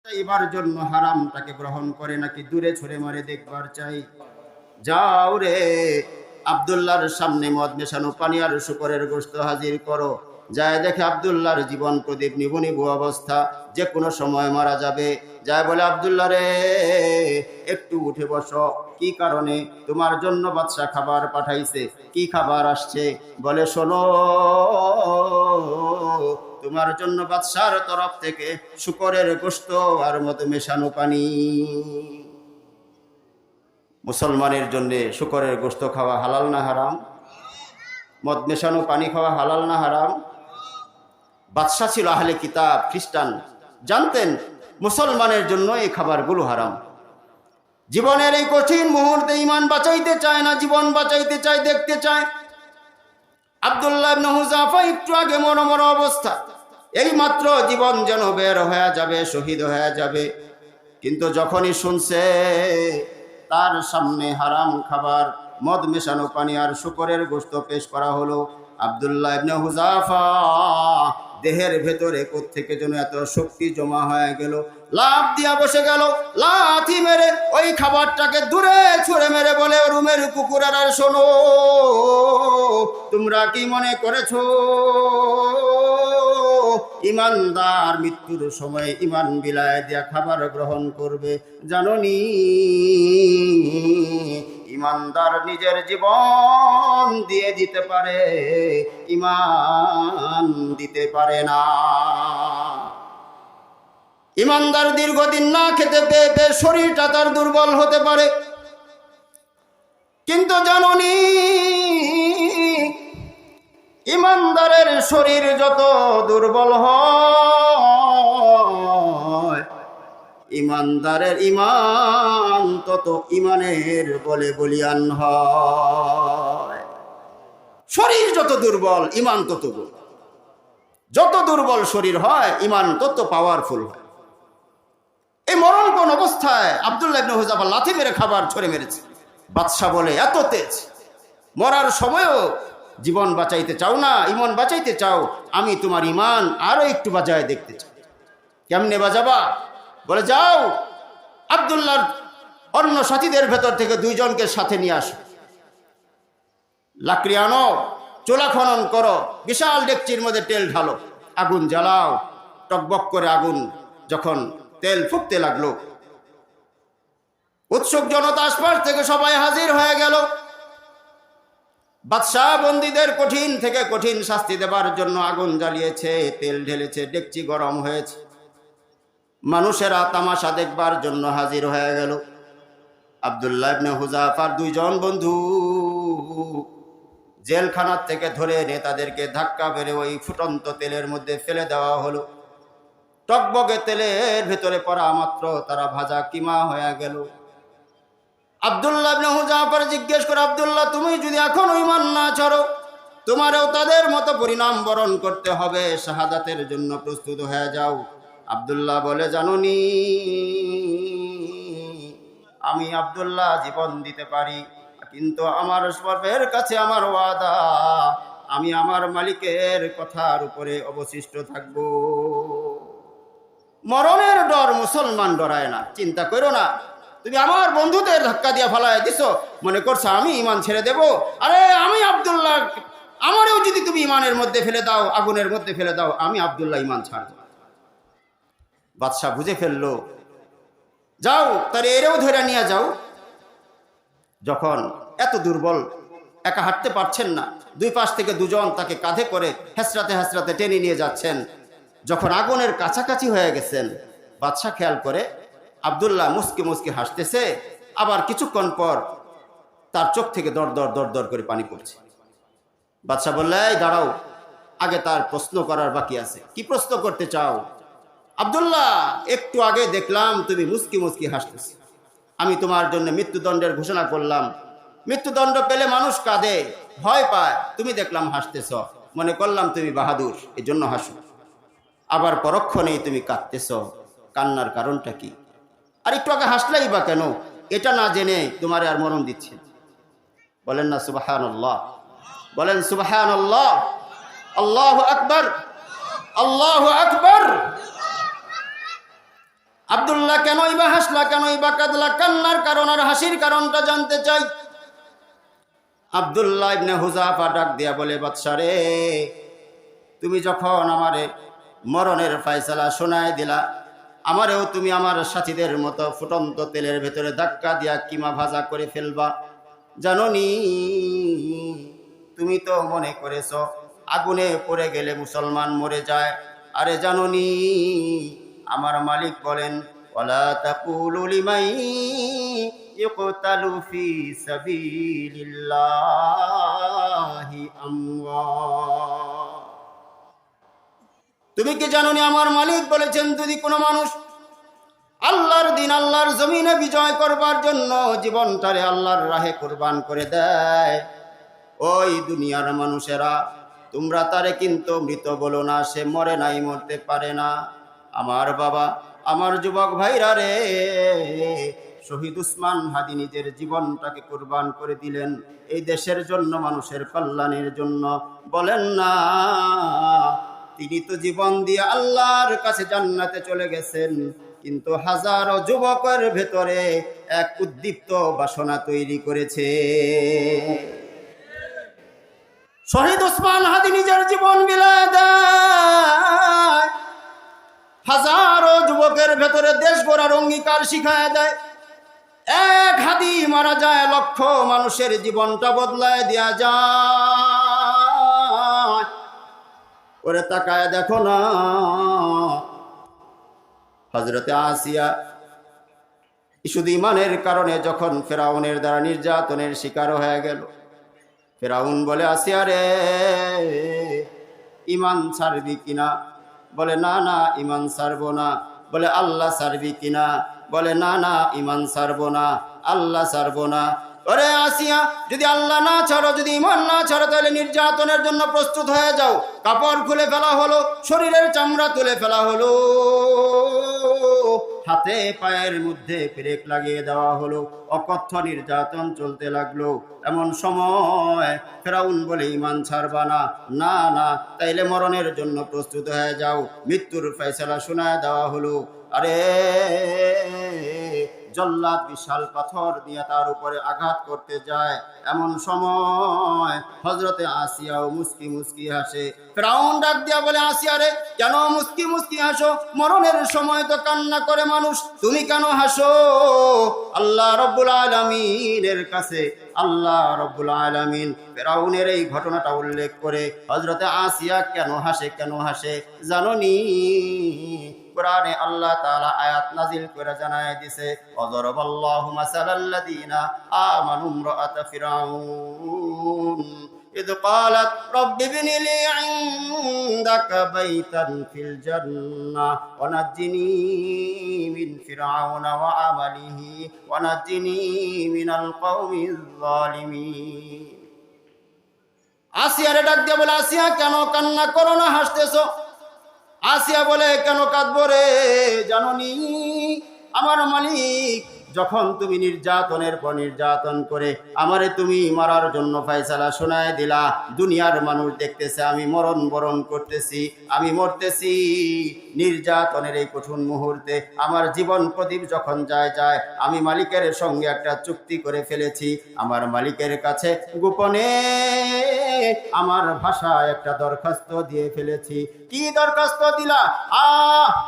এবার জন্য হারামটাকে গ্রহণ করে নাকি দূরে ছুঁড়ে মারে দেখবার চাই। যাও রে, আব্দুল্লাহর সামনে মদ মেশানো পানি আর শুকরের গোশত হাজির করো। যায় দেখে আব্দুল্লাহর জীবন প্রদীপ নিভু নিভু অবস্থা, যে কোনো সময় মারা যাবে। যায় বলে, আব্দুল্লাহ রে, একটু উঠে বসো। কি কারণে? তোমার জন্য বাদশা খাবার পাঠাইছে। কি খাবার আসছে? বলে, শোনো, তোমার জন্য বাদশার তরফ থেকে শুকরের গোশত আর মদ মেশানো পানি। মুসলমানের জন্য শুকরের গোশত খাওয়া হালাল না হারাম? মদ মেশানো পানি খাওয়া হালাল না হারাম? বাদশা ছিল আহলে কিতাব, খ্রিস্টান, জানতেন মুসলমানের জন্য এই খাবারগুলো হারাম। জীবনের এই কঠিন মুহূর্তে ঈমান বাঁচাইতে চায় না, জীবন বাঁচাইতে চায়, দেখতে চায়। আব্দুল্লাহ ইবনে হুযাফা একটু আগে মরমর অবস্থা, এই মাত্র জীবন যেন বের হয়ে যাবে, শহীদ হয়ে যাবে। কিন্তু যখনই শুনছে তার সামনে হারাম খাবার, মদ মেশানো পানি আর শুকরের গোশত পেশ করা হলো, আব্দুল্লাহ ইবনে হুযাফা দেহের ভেতরে কোত্থেকে যেন এত শক্তি জমা হয়ে গেল, লাফ দিয়া বসে গেল। লাথি মেরে ওই খাবারটাকে দূরে ছুঁড়ে মেরে বলে, রুমের কুকুরেরা, শোনো, তোমরা কি মনে করেছো ইমানদার মৃত্যুর সময় ইমান বিলায় দিয়া খাবার গ্রহণ করবে? জানোনি ইমানদার নিজের জীবন দিয়ে দিতে পারে, ইমান দিতে পারে না। ইমানদার দীর্ঘদিন না খেতে পেয়ে পেয়ে শরীরটা তার দুর্বল হতে পারে, কিন্তু জানোনি ইমানদারের শরীর যত দুর্বল হয়, ইমানদারের ইমান তত ইমানের বলে বলিয়ান হয়। শরীর যত দুর্বল, ইমান তত দুর্বল। যত দুর্বল শরীর হয়, ইমান তত পাওয়ারফুল হয়। এই মরণপণ অবস্থায় আব্দুল্লাহ ইবনে হুযাফা লাথি মেরে খাবার ছড়ে মেরেছে। বাদশা বলে, এত তেজ, মরার সময়ও জীবন বাঁচাইতে চাও না, ইমান বাঁচাইতে চাও? আমি তোমার ইমান আরো একটু বাজায় দেখতে চাই। কেমনে বাজাবা? বলে, যাও আব্দুল্লাহর অন্য সাথীদের ভেতর থেকে দুইজনকে সাথে নিয়ে আসো, লাকড়ি আনো, চুলা খনন করো, বিশাল ডেকচির মধ্যে তেল ঢালো, আগুন জ্বালাও। টকবক করে আগুন যখন তেল ফুটতে লাগলো, উৎসুক জনতা আশপাশ থেকে সবাই হাজির হয়ে গেল। বাদশাহ বন্দীদের কঠিন থেকে কঠিন শাস্তি দেবার জন্য আগুন জ্বালিয়েছে, তেল ঢেলেছে, ডেকচি গরম হয়েছে। মানুষেরা তামাশা দেখবার জন্য হাজির হয়ে গেল। আব্দুল্লাহ ইবনে হুযাফার দুইজন বন্ধু জেলখানার থেকে ধরে এনে তাদেরকে ধাক্কা মেরে ওই ফুটন্ত তেলের মধ্যে ফেলে দেওয়া হলো। টকবকে তেলের ভেতরে পড়া মাত্র তারা ভাজা কিমা হয়ে গেল। আব্দুল্লাহ ইবনে হুযাফার জিজ্ঞেস করে, আব্দুল্লাহ, তুমি যদি এখন ঈমান না ছাড়ো, তোমারও তাদের মতো পরিণাম বরণ করতে হবে, শাহাদাতের জন্য প্রস্তুত হয়ে যাও। আব্দুল্লাহ বলে, জানোনি আমি আব্দুল্লাহ জীবন দিতে পারি, কিন্তু আমার সর্বের কাছে আমার ওয়াদা, আমি আমার মালিকের কথার উপরে অবশিষ্ট থাকব। মরণের ডর মুসলমান ডরায় না। চিন্তা করো না, তুমি আমার বন্ধুদের ধাক্কা দিয়ে ফালায় দিছো, মনে করছো আমি ইমান ছেড়ে দেব? আরে আমি আব্দুল্লাহ, আমারও যদি তুমি ইমানের মধ্যে ফেলে দাও, আগুনের মধ্যে ফেলে দাও, আমি আব্দুল্লাহ ইমান ছাড়ব। বাদশা বুঝে ফেললো, যাও তার এরেও ধরে নিয়ে যাও। যখন এত দুর্বল, একা হাঁটতে পারছেন না, দুই পাশ থেকে দুজন তাকে কাঁধে করে হেসরাতে হেসরাতে টেনে নিয়ে যাচ্ছেন। যখন আগুনের কাছাকাছি হয়ে গেছেন, বাদশা খেয়াল করে আব্দুল্লাহ মুসকি মুসকি হাসতেছে, আবার কিছুক্ষণ পর তার চোখ থেকে দর দর দর দর করে পানি পড়ছে। বাদশা বললে, এই দাঁড়াও, আগে তার প্রশ্ন করার বাকি আছে। কি প্রশ্ন করতে চাও? আব্দুল্লাহ, একটু আগে দেখলাম তুমি মুসকি মুসকি হাসতেছ, আমি তোমার জন্য মৃত্যুদণ্ডের ঘোষণা করলাম। মৃত্যুদণ্ড পেলে মানুষ কাঁদে, ভয় পায়, তুমি দেখলাম হাসতেছ, মনে করলাম তুমি বাহাদুর, এই জন্য হাসো। আবার পরক্ষণেই তুমি কাঁদতেছ, কান্নার কারণটা কি? আর একটু আগে হাসলেই বা কেন? এটা না জেনে তোমার আর মরণ দিচ্ছে। বলেন না সুবহানাল্লাহ, বলেন সুবহানাল্লাহ, আল্লাহু আকবার, আল্লাহু আকবার। আব্দুল্লাহ কেনই বা হাসলা, কেনই বা কাঁদলা? কান্নার কারণ আর হাসির কারণটা জানতে চাই। আব্দুল্লাহ ইবনে হুযাফা ডাক দিয়া বলে, বাদশা রে, তুমি যখন আমারে মরণের ফয়সালা শোনায় দিলা, আমারেও তুমি আমার সাথীদের মতো ফুটন্ত তেলের ভেতরে ধাক্কা দিয়া কিমা ভাজা করে ফেলবা। জানোনি, তুমি তো মনে করেছো আগুনে পড়ে গেলে মুসলমান মরে যায়। আরে জানোনি, আমার মালিক বলেন, ওয়ালা তাকুলু লিমান ইউকতালু ফি সাবিলিল্লাহি আমওয়াত। তুমি কি জানোনি আমার মালিক বলেছেন, যদি কোনো মানুষ আল্লাহর দিন, আল্লাহর জমিনে বিজয় করবার জন্য জীবনটারে আল্লাহর রাহে কুরবান করে দেয়, ওই দুনিয়ার মানুষেরা তোমরা তারে কিন্তু মৃত বলো না, সে মরে নাই, মরতে পারে না। আমার বাবা, আমার যুবক ভাইরা রে, শহীদ উসমান হাদি নিজের জীবনটাকে কুরবান করে দিলেন এই দেশের জন্য, মানুষের কল্যাণের জন্য। বলেন না, তিনি তো জীবন দিয়ে আল্লাহর কাছে জান্নাতে চলে গেছেন, কিন্তু হাজারো যুবকের ভেতরে এক উদ্দীপ্ত বাসনা তৈরি করেছে। শহীদ উসমান হাদি নিজের জীবন বিলায় দেয়, হাজারো যুবকের ভেতরে দেশ গড়ার অঙ্গীকার শিখায় দেয়। এক হাদি মারা যায়, লক্ষ মানুষের জীবনটা বদলায় দেয়া যায়। ওরে তাকায় দেখো না, হযরতে আসিয়া শুধু ইমানের কারণে যখন ফেরাউনের দ্বারা নির্যাতনের শিকার হয়ে গেল, ফেরাউন বলে, আসিয়া রে, ইমান ছাড়বি কিনা? বলে, না না, ইমান ছাড়বো না। বলে, আল্লাহ ছাড়বি কিনা? বলে, না না, ইমান ছাড়বো না, আল্লাহ ছাড়বো না। ওরে আসিয়া, যদি আল্লাহ না ছাড়ো, যদি ইমান না ছাড়ো, তাহলে নির্যাতনের জন্য প্রস্তুত হয়ে যাও। কাপড় খুলে ফেলা হলো, শরীরের চামড়া তুলে ফেলা হলো, হাতে পায়ের মধ্যে পেরেক লাগিয়ে দেওয়া হলো, অকথ্য নির্যাতন চলতে লাগলো। এমন সময় ফেরাউন বলে, ইমান ছাড়বা না? না না, তাইলে মরণের জন্য প্রস্তুত হয়ে যাও। মৃত্যুর ফয়সালা শোনায় দেওয়া হলো। আরে জল্লাদ বিশাল পাথর দিয়ে তার উপরে আঘাত করতে যায়, এমন সময় হযরতে আসিয়াও মুস্কি মুস্কি হাসে। ফেরাউন ডাক দিয়া বলে, আসিয়া রে, কেন মুস্কি মুস্কি হাসো? মরণের সময় তো কান্না করে মানুষ, তুমি কেন হাসো? আল্লাহ রব্বুল আলামিনের কাছে আল্লাহ রব্বুল আলামিন ফেরাউনের এই ঘটনাটা উল্লেখ করে হযরতে আসিয়া কেন হাসে, কেন হাসে জানোনি? কোরআনে আল্লাহ তাআলা আয়াত নাজিল করে জানায় দিয়েছে, ওয়াজরাবাল্লাহু মাসালাল্লাযীনা আমানু ইমরাআত ফিরআউন ইদ ক্বালাত রাব্বি ইবনি লি ইনদাকা বাইতান ফিল জান্নাহ ওয়া নাজ্জিনি মিন ফিরআউনা ওয়া আমালিহি ওয়া নাজ্জিনি মিনাল কওমিজ যালিমিন। আসিয়ারে ডাক দিয়ে বলে, আসিয়া কেন কান্না করো না, হাসতেছো? আসিয়া বলে, কেন কাঁদবো রে? জানোনি, আমার মালিক যখন তুমি নির্যাতনের পর নির্যাতন করে আমারে তুমি মারার জন্য ফয়সালা শোনায় দিলা, দুনিয়ার মানুষ দেখতেছে আমি মরণ বরণ করতেছি, আমি মরতেছি। নির্যাতনের এই কঠিন মুহূর্তে আমার জীবন প্রদীপ যখন যায়, আমি মালিকের সঙ্গে একটা চুক্তি করে ফেলেছি। আমার মালিকের কাছে গোপনে আমার ভাষায় একটা দরখাস্ত দিয়ে ফেলেছি। কি দরখাস্ত দিলা?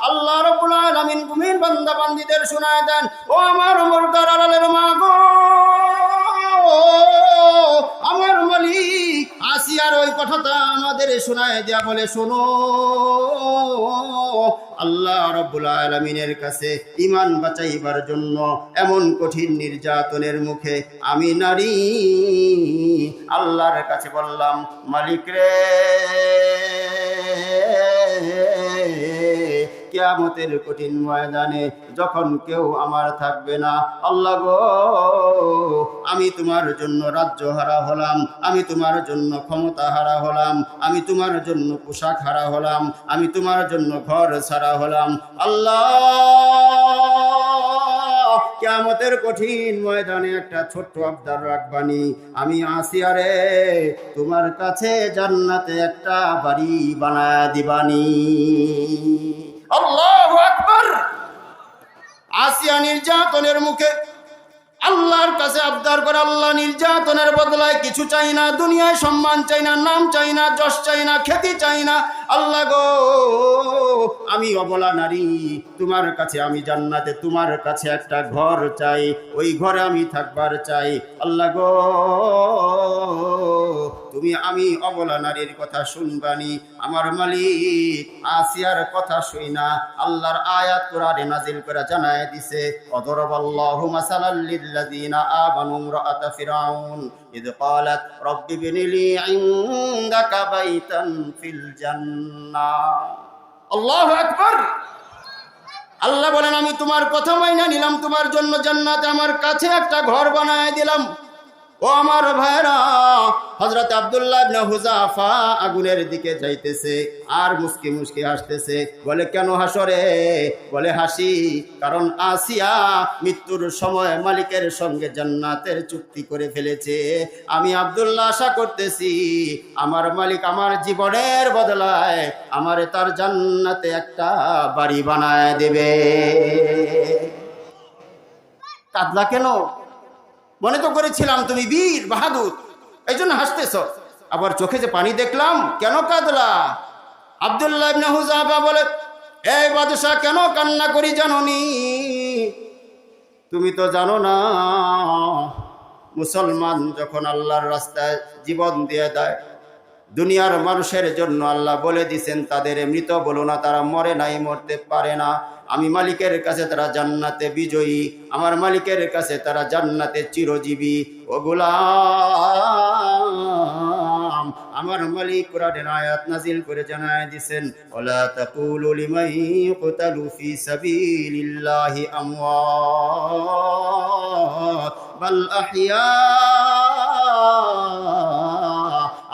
আল্লাহ রাব্বুল আলামিন মুমিন বান্দা বান্দীদের শোনায় দেন, ও আমার মুর্দার আলালের মা গো, আমার মালিক আসিয়ার ওই কথাটা আমাদের শোনায় দেয়া বলে, শোনো, আল্লাহ রাব্বুল আলামিনের কাছে ঈমান বাঁচাইবার জন্য এমন কঠিন নির্যাতনের মুখে আমি নারী আল্লাহর কাছে বললাম, মালিক রে, কিয়ামতের কঠিন ময়দানে যখন কেউ আমার থাকবে না, আল্লাহ গো, আমি তোমার জন্য রাজ্য হারা হলাম, আমি তোমার জন্য ক্ষমতা হারা হলাম, আমি তোমার জন্য পোশাক হারা হলাম, আমি তোমার জন্য ঘর ছাড়া হলাম। আল্লাহ, কিয়ামতের কঠিন ময়দানে একটা ছোট্ট আবদার রাখবানি, আমি আসিয়া রে, তোমার কাছে জান্নাতে একটা বাড়ি বানায় দিবানি। আল্লাহু আকবার। আসিয়া নির্যাতনের মুখে আল্লাহর কাছে আবদার করে, আল্লাহ নির্যাতনের বদলায় কিছু চাই না, দুনিয়ায় সম্মান চাই না, নাম চাই না, যশ চাই না, খ্যাতি চাই না। আল্লাহ গো, আমি অবলা নারী, তোমার কাছে আমি জান্নাতে তোমার কাছে একটা ঘর চাই, ওই ঘরে আমি থাকবার চাই। আল্লাহ গো, তুমি আমি অবলা নারীর কথা শুনবানি, আমার মালিক আসিয়ার কথা শুই না। আল্লাহর আয়াত কোরআনে নাজিল করে জানায় দিছে, অদরাবাল্লাহু মাসালাল লিল্লাযিনা আমানু ইমরাআতা ফিরাউন ইয ক্বালাত রাব্বি বিনিলি ইনদাকা বাইতান ফিল জান্নাহ। আল্লাহু আকবার। আল্লাহ বলেন, আমি তোমার কথা মাইনা নিলাম, তোমার জন্য জান্নাতে আমার কাছে একটা ঘর বানায় দিলাম। ও আমার ভাইরা, হযরত আব্দুল্লাহ ইবনে হুযাফা আগুনের দিকে যাইতেছে আর মুস্কি মুস্কি হাসতেছে। বলে, কেন হাসো রে? বলে, হাসি কারণ আসিয়া মৃত্যুর সময় মালিকের সঙ্গে জান্নাতের চুক্তি করে ফেলেছে। আমি আব্দুল্লাহ আশা করতেছি আমার মালিক আমার জীবনের বদলায় আমারে তার জান্নাতে একটা বাড়ি বানায় দেবে। কাঁদলা কেন? মনে তো করেছিলাম তুমি বীর বাহাদুর, এই জন্য হাসতেছ। আবার চোখে যে পানি দেখলাম, কেন কাঁদলা? আব্দুল্লাহ ইবনে হুযাফা বলে, এই বাদশা, কেন কান্না করি জানোনি? তুমি তো জানো না, মুসলমান যখন আল্লাহর রাস্তায় জীবন দিয়ে দেয়, দুনিয়ার মানুষের জন্য আল্লাহ বলে দিছেন তাদের মৃত বলো না, তারা মরে নাই, মরতে পারে না। আমি মালিকের কাছে তারা জান্নাতে বিজয়ী, আমার মালিকের কাছে তারা জান্নাতে চিরজীবী। ও গোলাম, আমার মালিক কোরআনের আয়াত নাজিল করে জানায় দিয়েছেন, ওয়ালা তাকুলু লিমান ইউকতালু ফি সাবিলিল্লাহি আমওয়াত বাল আহইয়া।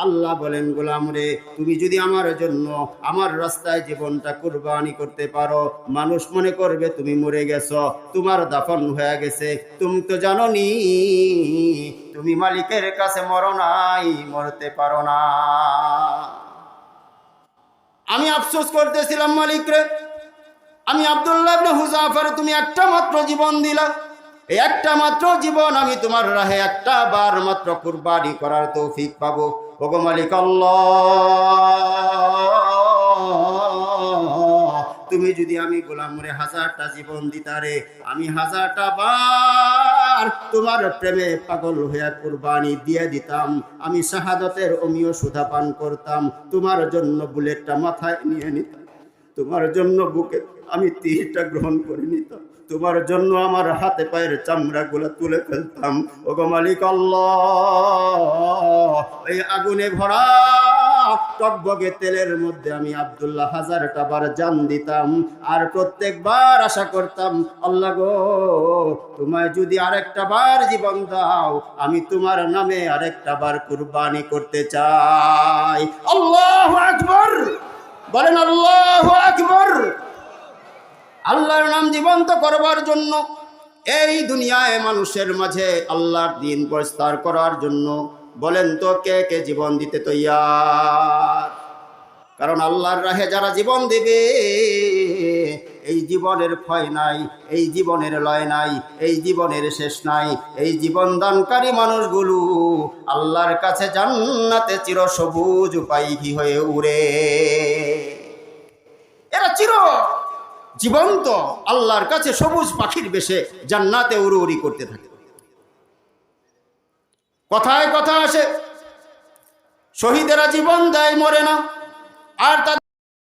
আল্লাহ বলেন, গোলাম রে, তুমি যদি আমার জন্য আমার রাস্তায় জীবনটা কুরবানি করতে পারো, মানুষ মনে করবে তুমি মরে গেছো, তোমার দাফন হয়ে গেছে। তুমি তো জানো নি তুমি মালিকের কাছে মরো নাই, মরতে পারো না। আমি আফসোস করতেছিলাম, মালিক রে, আমি আব্দুল্লাহ ইবনে হুযাফার তুমি একটা মাত্র জীবন দিলা, এই একটা মাত্র জীবন আমি তোমার রাহে একটা বার মাত্র কুরবানি করার তৌফিক পাবো। ওগো মালিক আল্লাহ, তুমি যদি আমি গোলাম রে 1000টা জীবন দিতারে, আমি 1000টা বার তোমার প্রেমে পাগল হইয়া কুরবানি দিয়ে দিতাম। আমি শাহাদাতের অমীয় সুধা পান করতাম, তোমার জন্য বুলেটটা মাথায় নিয়ে নিতাম, তোমার জন্য বুকে আমি তীরটা গ্রহণ করে নিতাম, তোমার জন্য আমার হাতে পায়ের চামড়া গুলা তুলে ফেলতাম। ওগো মালিক আল্লাহ, এই আগুনে ভরা টকবগে তেলের মধ্যে আমি আব্দুল্লাহ 1000টা বার জান দিতাম, আর প্রত্যেকবার আশা করতাম, আল্লাহ গো, তোমায় যদি আরেকটা বার জীবন দাও, আমি তোমার নামে আরেকটা বার কুরবানি করতে চাই। আল্লাহু আকবার, বলেন আল্লাহু আকবার। আল্লাহর নাম জীবন্ত করবার জন্য, এই দুনিয়ায় মানুষের মাঝে আল্লাহর দ্বীন প্রস্তার করার জন্য বলেন তো কে কে জীবন দিতে তৈয়ার? কারণ আল্লাহর রাহে যারা জীবন দেবে, এই জীবনের ক্ষয় নাই, এই জীবনের লয় নাই, এই জীবনের শেষ নাই। এই জীবন দানকারী মানুষগুলো আল্লাহর কাছে জান্নাতে চিরসবুজ পাখি হয়ে উড়ে। এরা চির জীবন্ত আল্লাহর কাছে সবুজ পাখির বেশে জান্নাতে উড়ি করতে থাকে। কথায় কথা আসে, শহীদেরা জীবন দেয়, মরে না, আর